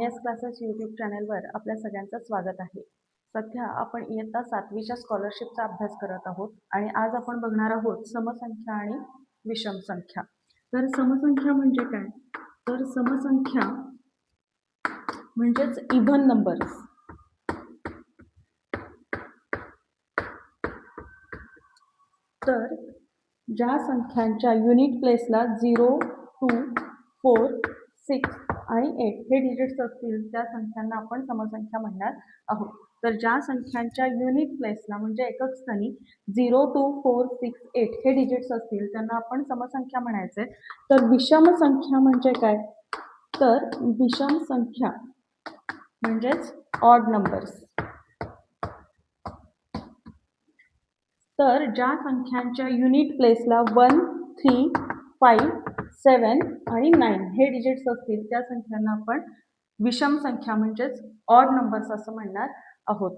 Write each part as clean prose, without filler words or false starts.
S classes YouTube चॅनलवर आपल्या सगळ्यांचं स्वागत आहे. सध्या आपण इयत्ता 7वीच्या स्कॉलरशिपचा अभ्यास करत आहोत आणि आज आपण बघणार आहोत समसंख्या आणि विषम संख्या. तर समसंख्या म्हणजे काय? तर समसंख्या म्हणजेच इव्हन नंबर्स. तर ज्या संख्यांच्या युनिट प्लेसला 0, 2, 4, 6 आणि 8 हे डिजिट्स असतील त्या संख्यांना आपण समसंख्या म्हणणार आहोत. तर ज्या संख्यांच्या युनिट प्लेसला म्हणजे एकक स्थानी 0, 2, 4, 6, 8 हे डिजिट्स असतील त्यांना आपण समसंख्या म्हणायचे. तर विषम संख्या म्हणजे काय? तर विषम संख्या म्हणजेच ऑड नंबर्स. तर ज्या संख्यांच्या युनिट प्लेसला 1, 3, 5, 7 आणि 9 हे डिजिट्स असतील त्या संख्यांना आपण विषम संख्या म्हणजेच ऑड नंबर्स असं म्हणणार आहोत.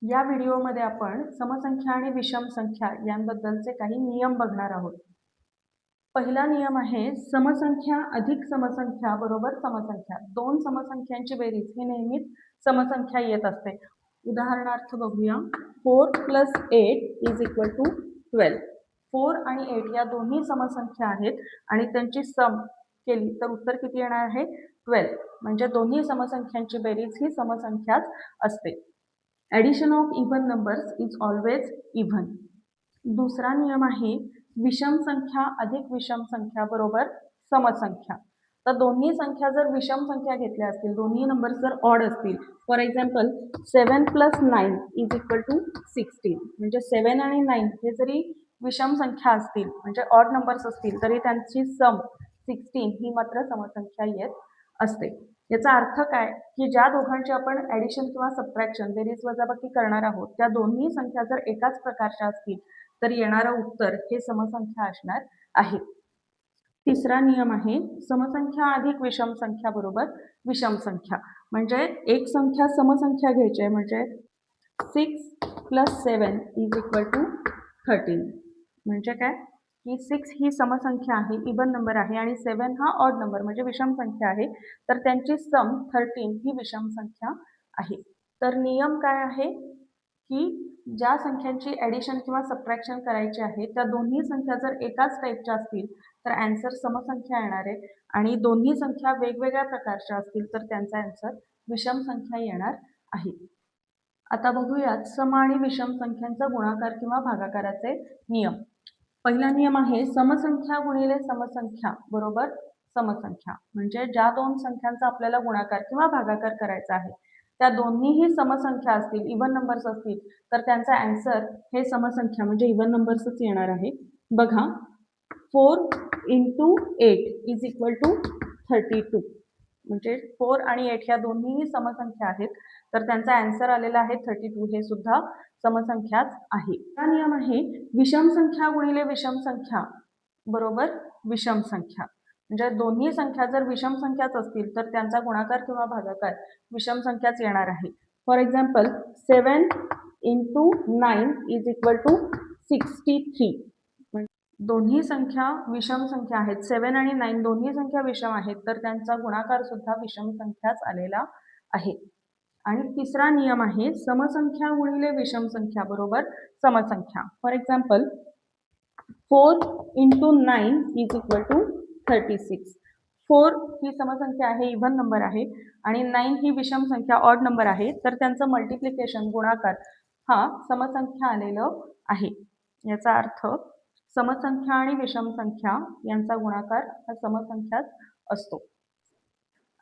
या व्हिडिओमध्ये आपण समसंख्या आणि विषम संख्या यांबद्दलचे काही नियम बघणार आहोत. पहिला नियम आहे समसंख्या अधिक समसंख्या बरोबर समसंख्या. दोन समसंख्यांची बेरीज ही नेहमीच समसंख्या येत असते. उदाहरणार्थ बघूया. 4 + 8 = 12. 4 आणि 8 या दोन्ही समसंख्या आहेत आणि त्यांची सम केली तर उत्तर किती येणार आहे? 12. म्हणजे दोन्ही समसंख्यांची बेरीज ही समसंख्याच असते. Addition of even numbers is always even. दुसरा नियम आहे विषम संख्या अधिक विषम संख्या बरोबर समसंख्या. तर दोन्ही संख्या जर विषम संख्या घेतल्या असतील, दोन्ही नंबर जर ऑड असतील, फॉर एक्झाम्पल 7 + 9 = 16. म्हणजे 7 आणि 9 हे जरी विषम संख्या असतील म्हणजे ऑड नंबर्स असतील तरी त्यांची सम 16 ही मात्र समसंख्या येत असते. याचा अर्थ काय की ज्या दोघांची आपण ॲडिशन किंवा सबट्रॅक्शन बेरीज वजाबाकी करणार आहोत त्या दोन्ही संख्या जर एकाच प्रकारच्या असतील तर येणारं उत्तर हे समसंख्या असणार आहे. तिसरा नियम आहे समसंख्या अधिक विषम संख्या बरोबर विषम संख्या. म्हणजे एक संख्या समसंख्या घ्यायची आहे म्हणजे 6 + 7 = 13. म्हणजे काय की 6 ही समसंख्या आहे, इव्हन नंबर आहे आणि 7 हा ऑड नंबर म्हणजे विषम संख्या आहे. तर त्यांची सम 13 ही विषम संख्या आहे. तर नियम काय आहे की ज्या संख्यांची ॲडिशन किंवा सबट्रॅक्शन करायची आहे त्या दोन्ही संख्या जर एकाच टाईपच्या असतील तर ॲन्सर समसंख्या येणार आहे आणि दोन्ही संख्या वेगवेगळ्या प्रकारच्या असतील तर त्यांचा ॲन्सर विषम संख्या येणार आहे. आता बघूयात सम आणि विषम संख्यांचा गुणाकार किंवा भागाकाराचे नियम. पहिला नियम आहे समसंख्या गुणिले समसंख्या बरोबर समसंख्या. म्हणजे ज्या दोन संख्यांचा आपल्याला गुणाकार किंवा भागाकार करायचा आहे त्या दोन्हीही समसंख्या असतील, इव्हन नंबर्स असतील तर त्यांचा ॲन्सर हे समसंख्या म्हणजे इव्हन नंबर्सच येणार आहे. बघा 4 × 8 = 32. म्हणजे 4 आणि 8 या दोन्हीही समसंख्या आहेत तर त्यांचा ॲन्सर आलेला आहे 32. हे सुद्धा समसंख्याच आहे. हा नियम आहे विषम संख्या गुणिले विषम संख्या बरोबर विषम संख्या. म्हणजे दोन्ही संख्या जर विषम संख्याच असतील तर त्यांचा गुणाकार किंवा भागाकार विषम संख्याच येणार आहे. For example 7 × 9 = 63. दोन्ही संख्या विषम संख्या आहेत. 7 आणि 9 दोन्ही संख्या विषम आहेत तर त्यांचा गुणाकार सुद्धा विषम संख्याच आलेला आहे. आणि तिसरा नियम आहे समसंख्या गुणिले विषम संख्या बरोबर समसंख्या. For example 4 × 9 = 36. 4 ही समसंख्या आहे, इव्हन नंबर आहे आणि 9 ही विषम संख्या ऑड नंबर आहे तर त्यांचं मल्टिप्लिकेशन गुणाकार हा समसंख्या आलेलं आहे. याचा अर्थ समसंख्या आणि विषम संख्या यांचा गुणाकार हा समसंख्याच असतो.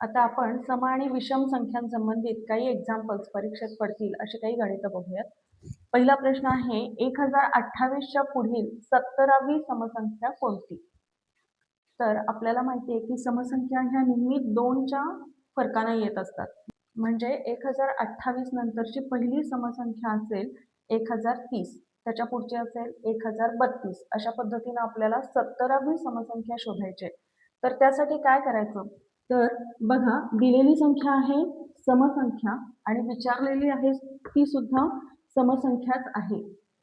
आता आपण सम आणि विषम संख्यांसंबंधित काही एक्झाम्पल्स परीक्षेत पडतील अशी काही गणितं बघूयात. पहिला प्रश्न आहे 1028च्या पुढील 17वी समसंख्या कोणती? तर आपल्याला माहिती आहे की समसंख्या ह्या नेहमी 2च्या फरकाने येत असतात. म्हणजे 1028 नंतरची पहिली समसंख्या असेल 1030, त्याच्या पुढची असेल 1032. अशा पद्धतीने आपल्याला 17वी समसंख्या शोधायची. तर त्यासाठी काय करायचं? तर बघा दिलेली संख्या आहे समसंख्या आणि विचारलेली आहे ती सुद्धा समसंख्याच आहे.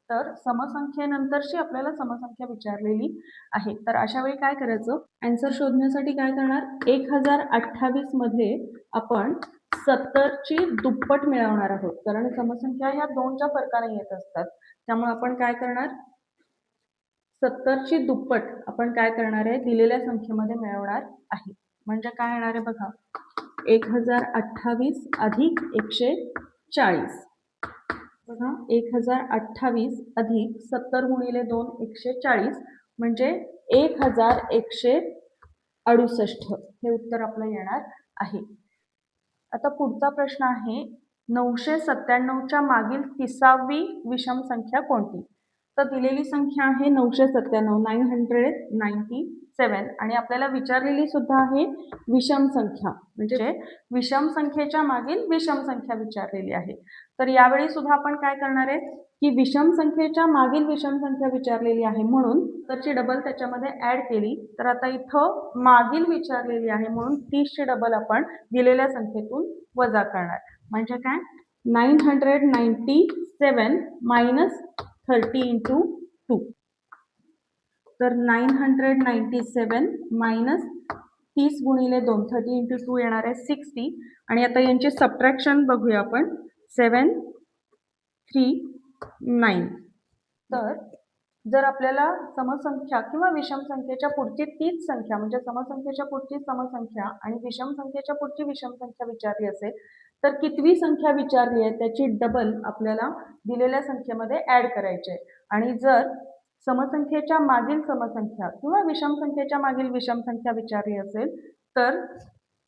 तर समसंख्येनंतरची आपल्याला समसंख्या विचारलेली आहे. तर अशा वेळी काय करायचं? ॲन्सर शोधण्यासाठी काय करणार? 1028 मध्ये आपण 70ची दुप्पट मिळवणार आहोत, कारण समसंख्या ह्या 2च्या फरकाने येत असतात. त्यामुळे आपण काय करणार, 70ची दुप्पट आपण काय करणार आहे, दिलेल्या संख्येमध्ये मिळवणार आहे. म्हणजे काय येणार आहे बघा, 1028 अधिक 140. बघा, 1028 अधिक 70 गुणिले 2 140 म्हणजे 1168. हे उत्तर आपलं येणार आहे. आता पुढचा प्रश्न आहे, 997च्या मागील 30वी विषम संख्या कोणती? तर दिलेली संख्या आहे 997, 997, आणि आपल्याला विचारलेली सुद्धा आहे विषम संख्या, म्हणजे विषम संख्येच्या मागील विषम संख्या विचारलेली आहे. तर यावेळी सुद्धा आपण काय करणार आहे की विषम संख्येच्या मागील विषम संख्या विचारलेली आहे म्हणून त्याची डबल त्याच्यामध्ये ऍड केली. तर आता इथं मागील विचारलेली आहे म्हणून 30ची डबल आपण दिलेल्या संख्येतून वजा करणार. म्हणजे काय, 997 मायनस 30 इंटू 2. तर 997 मायनस 30 गुणिले 2, 30 इंटू 2 येणार आहे 60. आणि आता यांचे सबट्रॅक्शन बघूया आपण, 7, 3, 9. तर जर आपल्याला समसंख्या किंवा विषम संख्येच्या पुढची तीच संख्या, म्हणजे समसंख्येच्या पुढची समसंख्या आणि विषम संख्येच्या पुढची विषम संख्या विचारली असेल तर कितवी संख्या विचारली आहे त्याची डबल आपल्याला दिलेल्या संख्येमध्ये ऍड करायची आहे. आणि जर समसंख्येच्या मागील समसंख्या किंवा विषम संख्येच्या मागील विषम संख्या विचारली असेल तर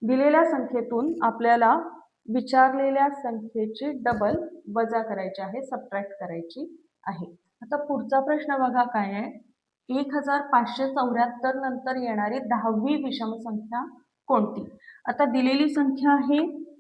दिलेल्या संख्येतून आपल्याला विचारलेल्या संख्येची डबल वजा करायची आहे, सबट्रॅक्ट करायची आहे. आता पुढचा प्रश्न बघा काय आहे, 1574 नंतर येणारी 10वी विषम संख्या कोणती? आता दिलेली संख्या आहे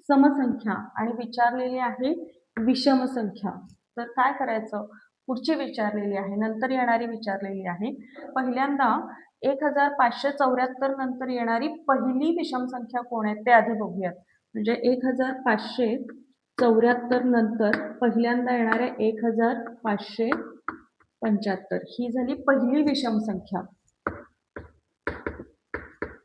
समसंख्या आणि विचारलेली आहे विषम संख्या. तर काय करायचं, पुढची विचारलेली आहे, नंतर येणारी विचारलेली आहे. पहिल्यांदा 1574 नंतर येणारी पहिली विषम संख्या कोण आहे ते आधी बघूयात. म्हणजे 1574 नंतर पहिल्यांदा येणार आहे 1575. ही झाली पहिली विषम संख्या,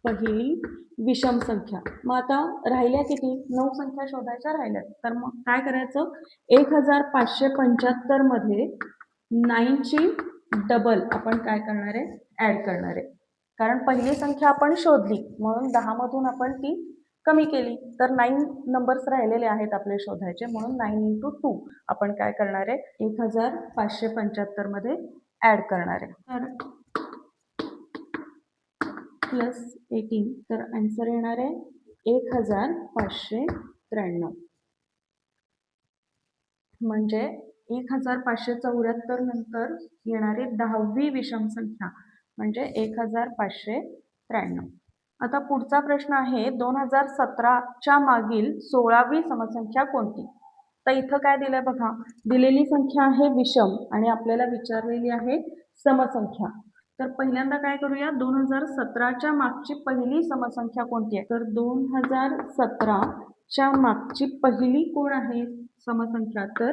पहिली विषम संख्या. मग आता राहिल्या किती, 9 संख्या शोधायच्या राहिल्या. तर मग काय करायचं, 1575 मध्ये 9ची डबल आपण काय करणार आहे, ऍड करणार आहे. कारण पहिली संख्या आपण शोधली म्हणून 10 मधून आपण ती कमी केली, तर 9 नंबर्स राहिलेले आहेत आपले शोधायचे, म्हणून 9 इंटू 2 आपण काय करणार आहे, 1575 मध्ये ऍड करणार आहे. तर प्लस 18, तर आन्सर येणार आहे 1593. म्हणजे 1574 नंतर येणारी 10वी विषम संख्या म्हणजे 1593. आता पुढचा प्रश्न आहे, 2017च्या मागील 16वी समसंख्या कोणती? तर इथं काय दिलंय बघा, दिलेली संख्या आहे विषम आणि आपल्याला विचारलेली आहे समसंख्या. तर पहिल्यांदा काय करूया, 2017च्या मागची पहिली समसंख्या कोणती आहे? तर 2017च्या मागची पहिली कोण आहे समसंख्या? तर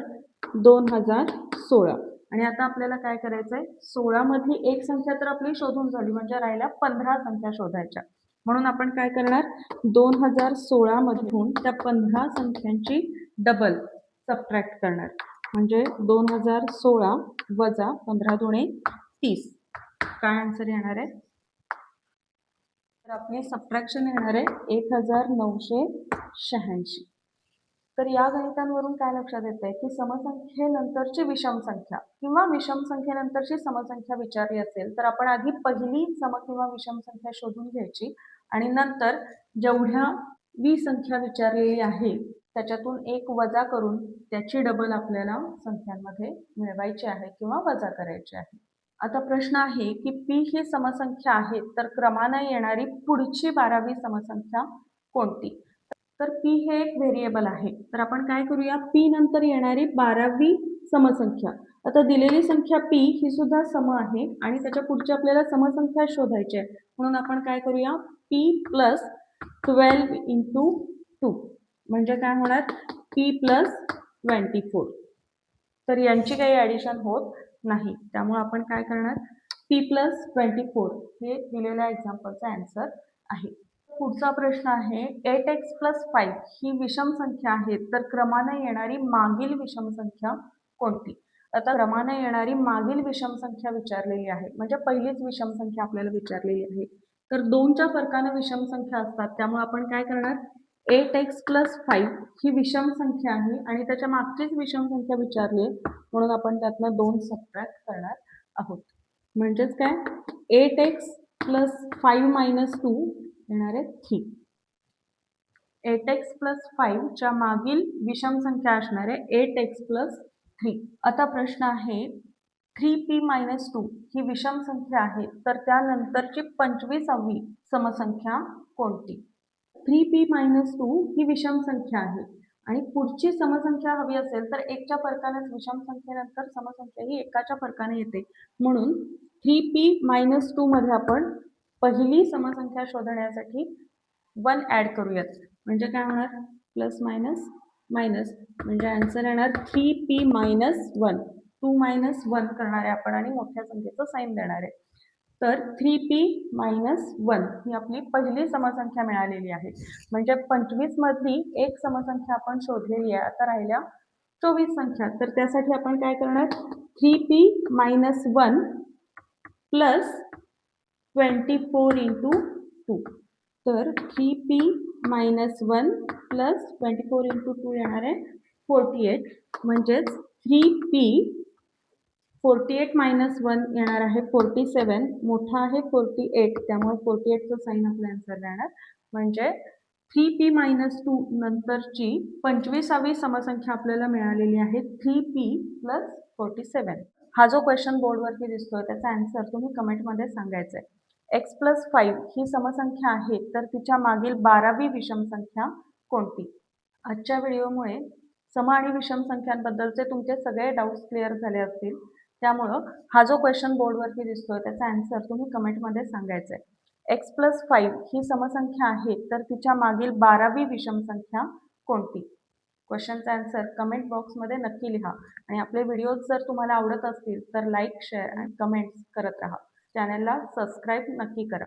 2016. आणि आता आपल्याला काय करायचं आहे, 16 मधली एक संख्या तर आपली शोधून झाली, म्हणजे राहिल्या 15 संख्या शोधायच्या. म्हणून आपण काय करणार, 2016 मधून त्या 15 संख्यांची डबल सबट्रॅक्ट करणार. म्हणजे 2016 वजा 15 दुणे 30. काय आन्सर येणार आहे, तर आपली सबट्रॅक्शन येणार आहे 1986. तर या गणितांवरून काय लक्षात येत आहे की समसंख्येनंतरची विषम संख्या किंवा विषम संख्येनंतरची समसंख्या विचारली असेल तर आपण आधी पहिली सम किंवा विषम संख्या शोधून घ्यायची आणि नंतर जेवढ्या संख्या विचारलेली आहे त्याच्यातून एक वजा करून त्याची डबल आपल्याला संख्यांमध्ये मिळवायची आहे किंवा वजा करायची आहे. आता प्रश्न आहे की पी ही समसंख्या आहे तर क्रमाने येणारी पुढची 12वी समसंख्या कोणती? तर पी हे एक व्हेरिएबल आहे. तर आपण काय करूया, पी नंतर येणारी 12वी समसंख्या. आता दिलेली संख्या पी ही सुद्धा सम आहे आणि त्याच्या पुढची आपल्याला समसंख्या शोधायची आहे. म्हणून आपण काय करूया, पी प्लस 12 इंटू 2 म्हणजे काय होणार, पी प्लस 24. तर यांची काही ॲडिशन होत नाही, त्यामुळे आपण काय करणार, पी प्लस 24 हे दिलेल्या एक्झाम्पलचा आन्सर आहे. पुढचा प्रश्न आहे 8x + 5 ही विषम संख्या आहे तर क्रमाने येणारी मागील विषम संख्या कोणती? आता क्रमाने येणारी मागील विषम संख्या विचारलेली आहे, म्हणजे पहिलीच विषम संख्या आपल्याला विचारलेली आहे. तर 2च्या फरकाने विषम संख्या असतात, त्यामुळे आपण काय करणार? 8x + 5 ही विषम संख्या आहे आणि त्याच्या मागचीच विषम संख्या विचारली आहे, म्हणून आपण त्यातनं 2 सबट्रॅक्ट करणार आहोत. म्हणजेच काय? 8x + 5 - 2 येणार आहे 3. 8x + 5 च्या मागील विषम संख्या असणार आहे 8x + 3. आता प्रश्न आहे 3p - 2 ही विषम संख्या आहे तर त्यानंतरची 25वी समसंख्या कोणती? 3p - 2 ही विषम संख्या आहे आणि पुढची समसंख्या हवी असेल तर 1च्या फरकानेच विषम संख्येनंतर समसंख्या ही 1च्या फरकाने येते, म्हणून 3p - 2 मध्ये आपण पहिली समसंख्या शोधण्यासाठी 1 ॲड करूयात. म्हणजे काय होणार? प्लस मायनस मायनस, म्हणजे आन्सर येणार 3p - 1. 2 - 1 करणार आहे आपण आणि मोठ्या संख्येचं साईन देणार आहे. तर 3p - 1 ही आपली पहिली समसंख्या मिळालेली आहे. म्हणजे 25 मधली एक समसंख्या आपण शोधलेली आहे. आता राहिल्या 24 संख्या. तर त्यासाठी आपण काय करणार? 3p - 1 plus 24 × 2. तर 3p - 1 प्लस 24 × 2 येणार आहे 48. म्हणजेच 3p 48 - 1 येणार आहे 47. मोठा आहे 48, त्यामुळे 48चं साईन आपला आन्सर राहणार. म्हणजे 3p - 2 नंतरची 25वी समसंख्या आपल्याला मिळालेली आहे 3p + 47. हा जो क्वेश्चन बोर्डवरती दिसतोय त्याचा आन्सर तुम्ही कमेंटमध्ये सांगायचा आहे. x + 5 ही समसंख्या आहे तर तिच्या मागील 12वी विषम संख्या कोणती? आजच्या व्हिडिओमुळे सम आणि विषम संख्यांबद्दलचे तुमचे सगळे डाऊट्स क्लिअर झाले असतील. त्यामुळं हा जो क्वेश्चन बोर्डवरती दिसतोय त्याचा आन्सर तुम्ही कमेंटमध्ये सांगायचा आहे. x + 5 ही समसंख्या आहे तर तिच्या मागील 12वी विषम संख्या कोणती? क्वेश्चनचा आन्सर कमेंट बॉक्समध्ये नक्की लिहा आणि आपले व्हिडिओज जर तुम्हाला आवडत असतील तर लाईक, शेअर आणि कमेंट्स करत राहा. चॅनलला सबस्क्राईब नक्की करा.